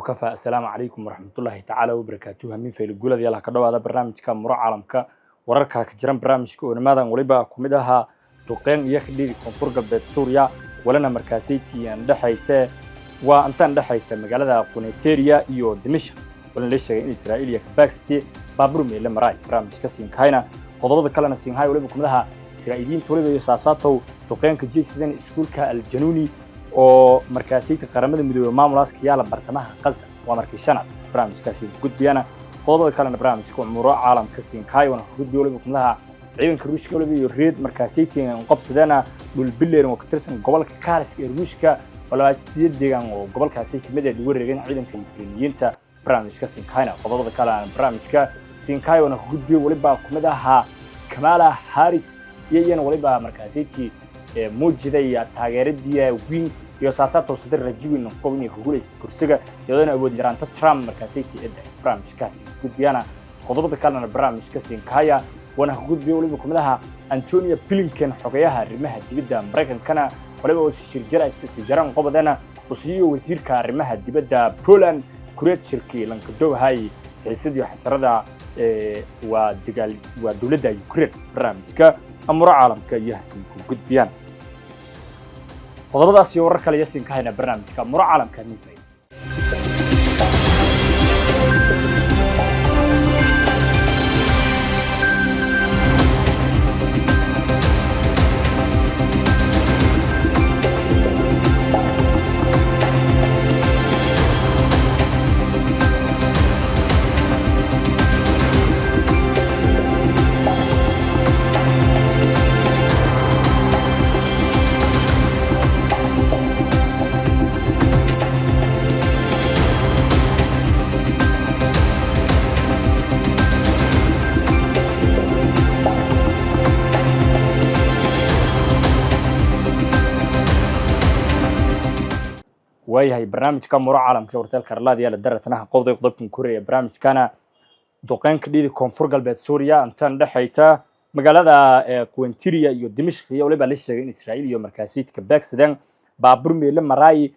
وكفى السلام عليكم ورحمة الله تعالى وبركاته من في الجولة ديالها كذا هذا برنامجك مرة عالمك ورركها كجرم برنامجك ونماذج وليبا كمدها توقين يخدي كونفور قبل سوريا ولنا مركزيتي عند حيته وأنت عند حيته مجالة قنيتيريا يو دمشق ولنا ليش إسرائيل يكباكستي بابرومي لمراي برنامجك سينكاينا قضاء كلنا سينهاي وليبا كمدها إسرائيليين تولي يساساته توقين كجيسدين سكولك الجنوني oo markaasiyada qaramada midoobay maamulaaska yaala bartamaha Gaza waa markii shanaad barnaamijkaasi gudbiyana qodobada kale barnaamijka umuro caalamka siinkaayona gudbiyo kumadaha ciidanka Ruushka iyo reed markaasiyada qabsadana dhul bileer oo ka tirsan gobolka Kars ee Ruushka walaal sidii deegaan oo gobolkaasi kamid ah wareegan ciidanka Ukrainiyiinta barnaamijka siinkaayna qodobada kale barnaamijka siinkaayona gudbiyo waliba kumadaha Kamala Harris iyana waliba markaasiyada موجودة تغييرات وين يساسات توصل الرجوين قومي خلوص كرسية يدنا أبود جران ترامب مركزيتي إدى برامج كاسي قد بيانا خطوط كلنا برامج كاسي كهايا وأنا قد بيقول لكم لها أنتونيا بلينكن حكيها رمها جدا أمريكا كان ولا بقول شركة استجارة قبضنا وصيو وزير كرمها جدا بولان كوريت شركة لانكدو هاي سيديو حسردا ودجال ودولة يوكرين برامج كأمر عالم كيهسم قد بيان qodobadaas iyo warar kale yasin ka hayna barnaamijka muro caalamka niifay وهي برنامجك مرة عالمك ورتالك أرلاadi يلا درتنا قضية كوريا برنامج كان دوقين كديد كونفور قلب سوريا أنتن دحيته مجالada كوينتيريا يو دمشق هي ولي باليش إسرائيل يو مركزية كباك سدان بابور ميل مراي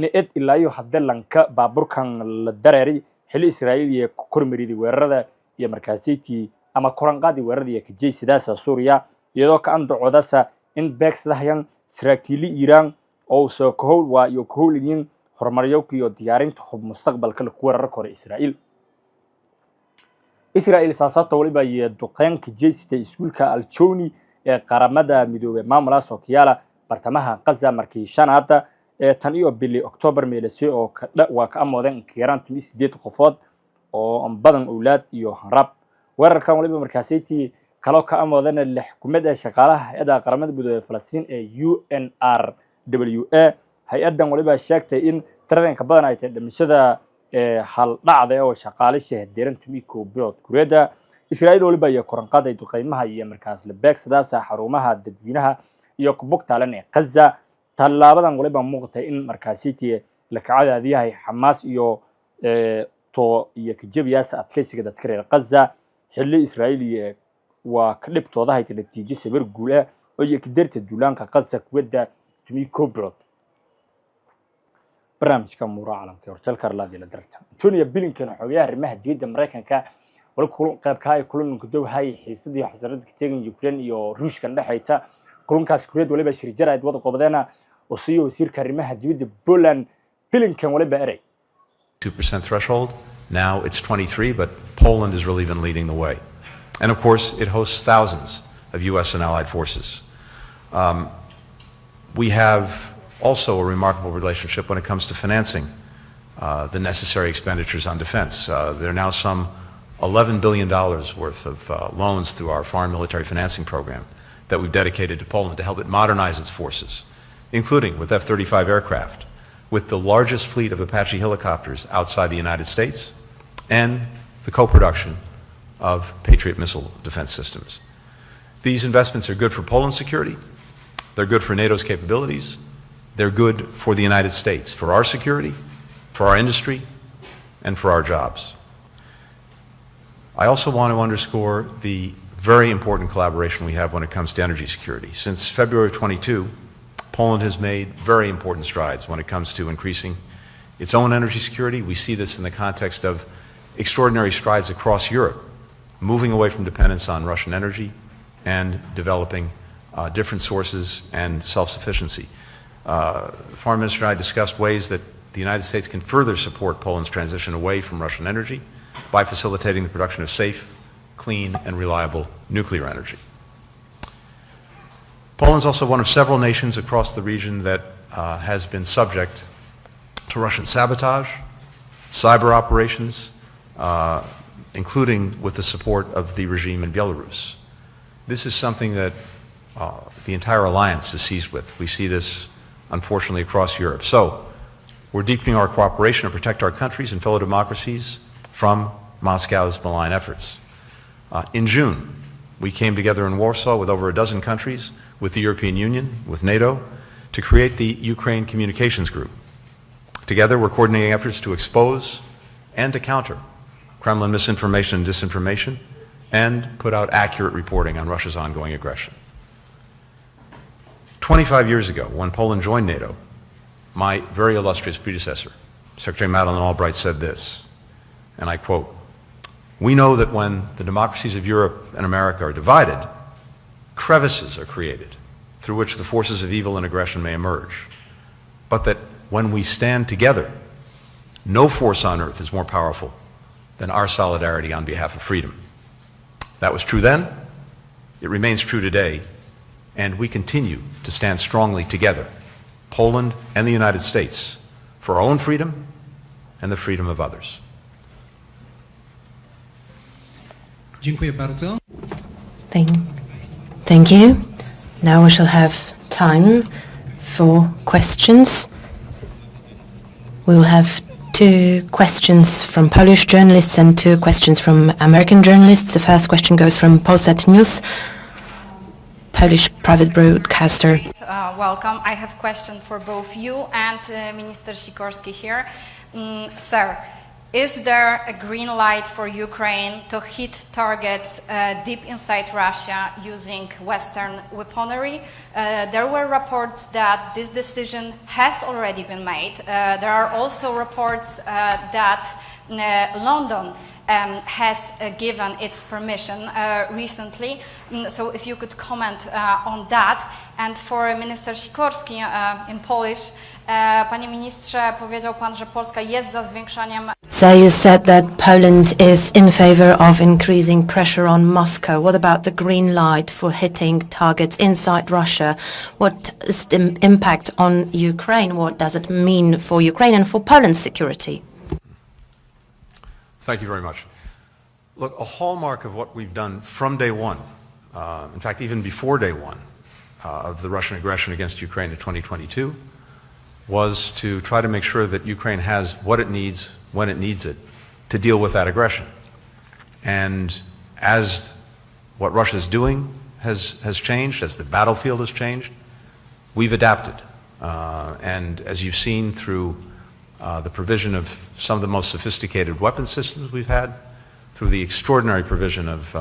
نقد إلا يو حد لانك بابور كان الدراري حل إسرائيل كورمريدي ورده يا مركزية أما كورنقادي ورده يكجي سداسة سوريا يدوك عنده عدسة إن باك سداهيان إسرائيلي إيران أو سكول ويكولين هرماريوك يديارين تحب مستقبل كل قوة ركور إسرائيل ساسات وليبا يدقين كجيس تيسول كالتشوني قرامدا مدوب مامولاس وكيالا برتمها غزة مركيشان هذا تنيو بلي أكتوبر ميلسي وكأمودين كيران تميس ديت خفاض أو أنبضن أولاد يو هنراب وركان وليبا مركزيتي كلاو كأمودين اللي حكومة شغالة إذا قرامدا مدوب فلسطين UNR WA hay-adan waliba sheegtay in tareenka badan ay tahay dhimashada hal dhacday oo shaqaalaha deerantumii koobiyood Kureeda Israa'iil waliba ay koranqaday duqeymaha iyo markaas la beegsadaas xarumaha dadweynaha iyo kubugtaalan ee Gaza talaabadan waliba muuqatay in markaasitii la kacadaadiyahay Xamaas iyo to iyo kajabiyaas adkaysiga dadka reer Gaza xilli Israa'iil waa ka dhibtooda hay natiijo sabir guul ah oo ay ka dirtay duulaanka Gaza kuwada كوبرود برنامجك مرة عالمك ورتالك أرلاadi la darta أنتونيا بلينكن حويها رمها ديد أمريكا ولا كل قاب كاي كلهم كدو هاي حيصدي حزرد كتيرن يوكرين يو روش كان دحيتا كلهم كاس كريد ولا بشري جراد وضع قبضنا وصيو يصير كرمها ديد بولان بلينكن ولا بأري 2% threshold. Now it's 23, but Poland has really been leading the way. And of course, it hosts thousands of U.S. and allied forces. We have also a remarkable relationship when it comes to financing the necessary expenditures on defense. There are now some $11 billion worth of loans through our foreign military financing program that we've dedicated to Poland to help it modernize its forces, including with F-35 aircraft, with the largest fleet of Apache helicopters outside the United States, and the co-production of Patriot missile defense systems. These investments are good for Poland's security. They're good for NATO's capabilities. They're good for the United States, for our security, for our industry, and for our jobs. I also want to underscore the very important collaboration we have when it comes to energy security. Since February of 22, Poland has made very important strides when it comes to increasing its own energy security. We see this in the context of extraordinary strides across Europe, moving away from dependence on Russian energy and developing different sources and self-sufficiency. The Foreign Minister and I discussed ways that the United States can further support Poland's transition away from Russian energy by facilitating the production of safe, clean, and reliable nuclear energy. Poland is also one of several nations across the region that has been subject to Russian sabotage, cyber operations, including with the support of the regime in Belarus. This is something that the entire alliance is seized with. We see this, unfortunately, across Europe. So, we're deepening our cooperation to protect our countries and fellow democracies from Moscow's malign efforts. In June, we came together in Warsaw with over a dozen countries, with the European Union, with NATO, to create the Ukraine Communications Group. Together, we're coordinating efforts to expose and to counter Kremlin misinformation and disinformation, and put out accurate reporting on Russia's ongoing aggression. 25 years ago, when Poland joined NATO, my very illustrious predecessor, Secretary Madeleine Albright, said this, and I quote, "We know that when the democracies of Europe and America are divided, crevices are created through which the forces of evil and aggression may emerge, but that when we stand together, no force on earth is more powerful than our solidarity on behalf of freedom." That was true then, it remains true today, and we continue to stand strongly together, Poland and the United States, for our own freedom and the freedom of others. Dziękuję bardzo. Thank you. Now we shall have time for questions. We will have 2 questions from Polish journalists and 2 questions from American journalists. The first question goes from Polsat News, Polish private broadcaster. Welcome. I have a question for both you and Minister Sikorski here. Sir, is there a green light for Ukraine to hit targets deep inside Russia using Western weaponry? There were reports that this decision has already been made. There are also reports that London has given its permission recently. So if you could comment on that. And for Minister Sikorski in Polish, Panie ministrze, powiedział pan, że Polska jest za zwiększaniem. So you said that Poland is in favor of increasing pressure on Moscow. What about the green light for hitting targets inside Russia? What is the impact on Ukraine? What does it mean for Ukraine and for Poland's security? Thank you very much. Look, a hallmark of what we've done from day one, in fact, even before day one of the Russian aggression against Ukraine in 2022, was to try to make sure that Ukraine has what it needs when it needs it to deal with that aggression. And as what Russia is doing has changed, as the battlefield has changed, we've adapted. And as you've seen through the provision of some of the most sophisticated weapon systems we've had, through the extraordinary provision of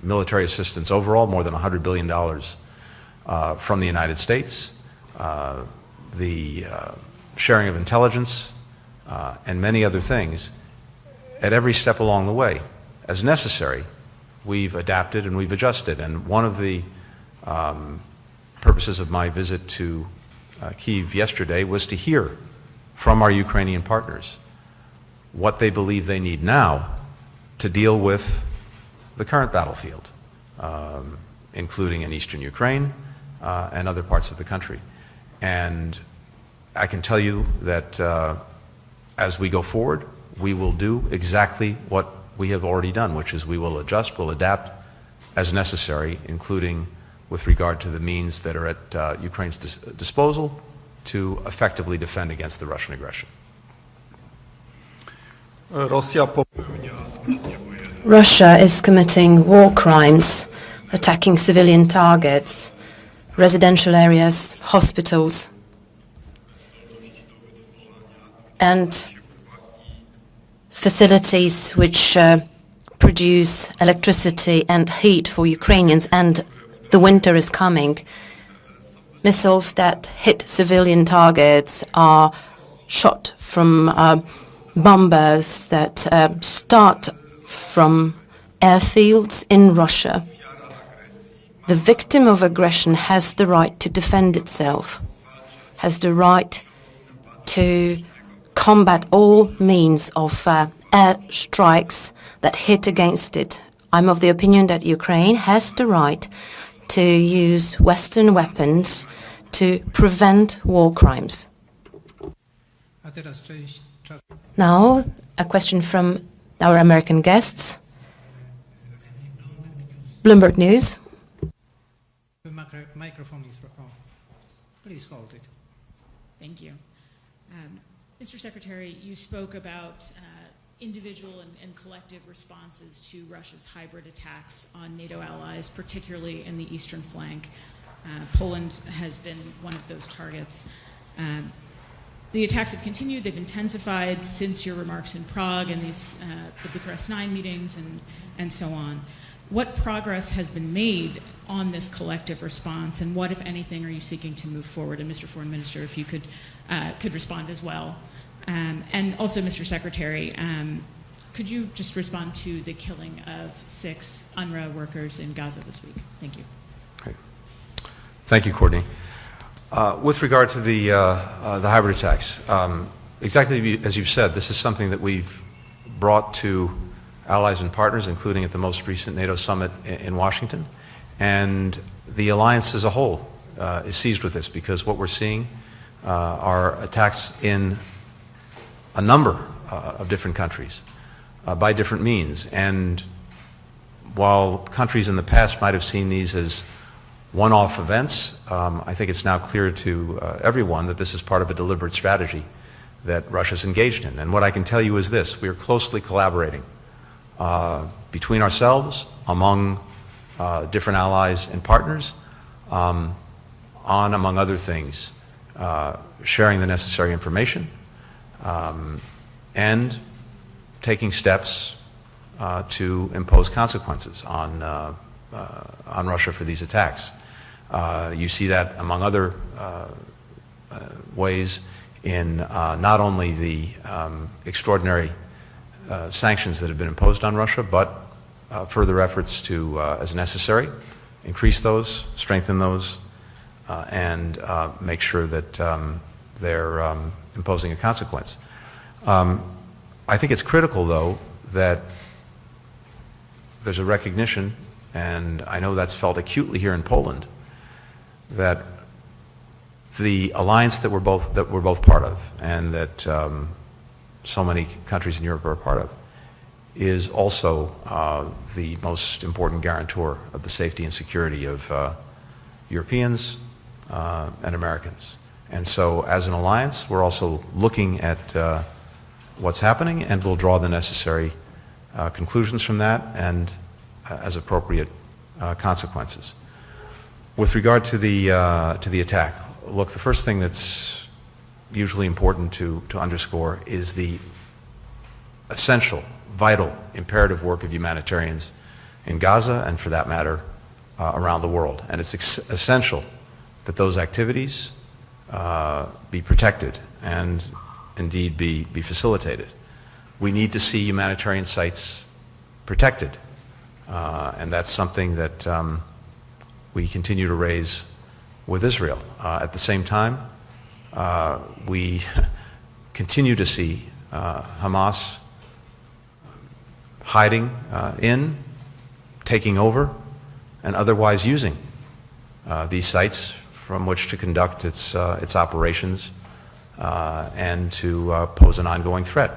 military assistance overall, more than $100 billion from the United States, the sharing of intelligence, and many other things, at every step along the way, as necessary, we've adapted and we've adjusted. And one of the purposes of my visit to Kyiv yesterday was to hear from our Ukrainian partners what they believe they need now to deal with the current battlefield, including in eastern Ukraine and other parts of the country. And I can tell you that as we go forward, we will do exactly what we have already done, which is we will adjust, we'll adapt as necessary, including with regard to the means that are at Ukraine's disposal to effectively defend against the Russian aggression. Russia is committing war crimes, attacking civilian targets, residential areas, hospitals, and facilities which produce electricity and heat for Ukrainians, and the winter is coming. Missiles that hit civilian targets are shot from bombers that start from airfields in Russia. The victim of aggression has the right to defend itself, has the right to combat all means of air strikes that hit against it. I'm of the opinion that Ukraine has the right to use Western weapons to prevent war crimes. A teraz część czasu. Now, a question from our American guests. Bloomberg News. The microphone is on. Please hold it. Thank you. Mr. Secretary, you spoke about individual and collective responses to Russia's hybrid attacks on NATO allies, particularly in the eastern flank. Poland has been one of those targets. The attacks have continued, they've intensified since your remarks in Prague and the Bucharest 9 meetings and so on. What progress has been made on this collective response, and what, if anything, are you seeking to move forward? And Mr. Foreign Minister, if you could respond as well. And also, Mr. Secretary, could you just respond to the killing of 6 UNRWA workers in Gaza this week? Thank you. Great. Thank you, Courtney. With regard to the hybrid attacks, exactly as you've said, this is something that we've brought to allies and partners, including at the most recent NATO summit in Washington. And the alliance as a whole is seized with this, because what we're seeing are attacks in a number of different countries by different means. And while countries in the past might have seen these as one-off events, I think it's now clear to everyone that this is part of a deliberate strategy that Russia's engaged in. And what I can tell you is this: we are closely collaborating between ourselves, among different allies and partners, on, among other things, sharing the necessary information and taking steps to impose consequences on Russia for these attacks. You see that, among other ways, in not only the extraordinary sanctions that have been imposed on Russia, but further efforts to, as necessary, increase those, strengthen those, and make sure that they're imposing a consequence. I think it's critical, though, that there's a recognition, and I know that's felt acutely here in Poland, that the alliance that we're both part of, and that so many countries in Europe are a part of, is also the most important guarantor of the safety and security of Europeans and Americans. And so, as an alliance, we're also looking at what's happening, and we'll draw the necessary conclusions from that, and as appropriate consequences. With regard to the attack, look, the first thing that's usually important to underscore is the essential, vital, imperative work of humanitarians in Gaza, and for that matter, around the world. And it's essential that those activities be protected and indeed be facilitated. We need to see humanitarian sites protected, and that's something that we continue to raise with Israel. At the same time, we continue to see Hamas hiding in, taking over, and otherwise using these sites from which to conduct its operations and to pose an ongoing threat.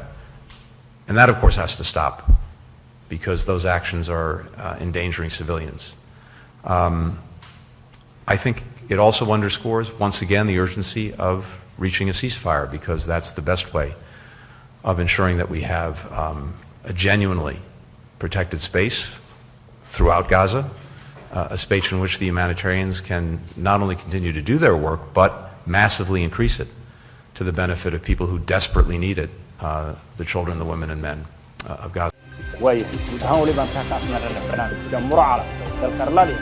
And that, of course, has to stop, because those actions are endangering civilians. I think it also underscores, once again, the urgency of reaching a ceasefire, because that's the best way of ensuring that we have a genuinely protected space throughout Gaza, a space in which the humanitarians can not only continue to do their work, but massively increase it to the benefit of people who desperately need it, the children, the women and men of Gaza. waayahay guud ahaan weli baan kaa kaasnaa barnaamijka muro caalamka warteelka Arlaadi.